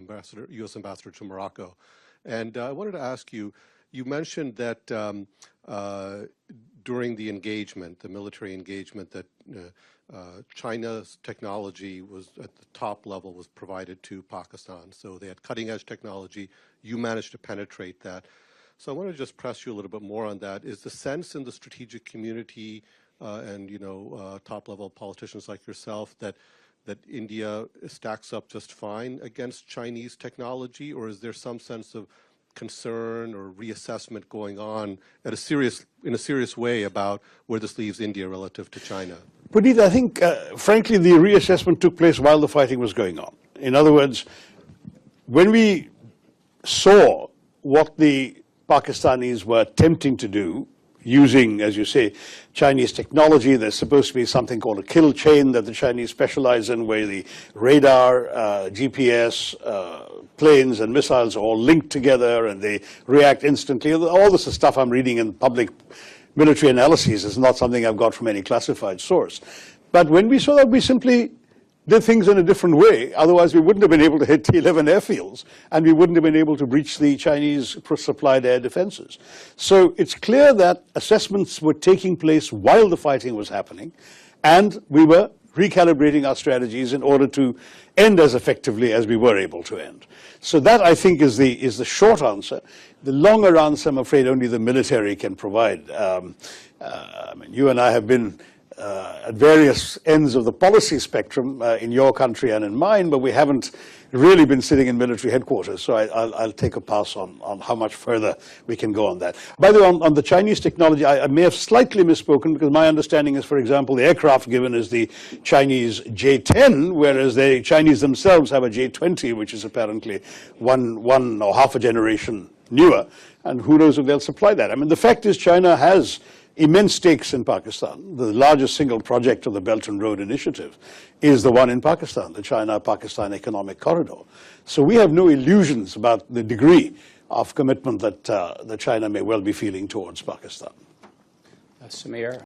U.S. ambassador to Morocco. And I wanted to ask you, you mentioned that during the engagement, the military engagement, that China's technology was at the top level was provided to Pakistan. So they had cutting edge technology. You managed to penetrate that. So I want to just press you a little bit more on that. Is the sense in the strategic community and top level politicians like yourself that India stacks up just fine against Chinese technology, or is there some sense of concern or reassessment going on in a serious way about where this leaves India relative to China? Puneet, I think, frankly, the reassessment took place while the fighting was going on. In other words, when we saw what the Pakistanis were attempting to do, using, as you say, Chinese technology, there's supposed to be something called a kill chain that the Chinese specialize in, where the radar, GPS, planes and missiles are all linked together and they react instantly. All this is stuff I'm reading in public military analyses. It's not something I've got from any classified source. But when we saw that, we simply did things in a different way. Otherwise, we wouldn't have been able to hit T-11 airfields, and we wouldn't have been able to breach the Chinese supplied air defenses. So it's clear that assessments were taking place while the fighting was happening, and we were recalibrating our strategies in order to end as effectively as we were able to end. So that, I think, is the short answer. The longer answer, I'm afraid, only the military can provide. I mean, you and I have been at various ends of the policy spectrum in your country and in mine, but we haven't really been sitting in military headquarters. So I'll take a pass on how much further we can go on that. By the way, on the Chinese technology, I may have slightly misspoken, because my understanding is, for example, the aircraft given is the Chinese J-10, whereas the Chinese themselves have a J-20, which is apparently one or half a generation newer. And who knows if they'll supply that. I mean, the fact is China has immense stakes in Pakistan. The largest single project of the Belt and Road Initiative is the one in Pakistan, the China-Pakistan Economic Corridor. So we have no illusions about the degree of commitment that China may well be feeling towards Pakistan. Samir.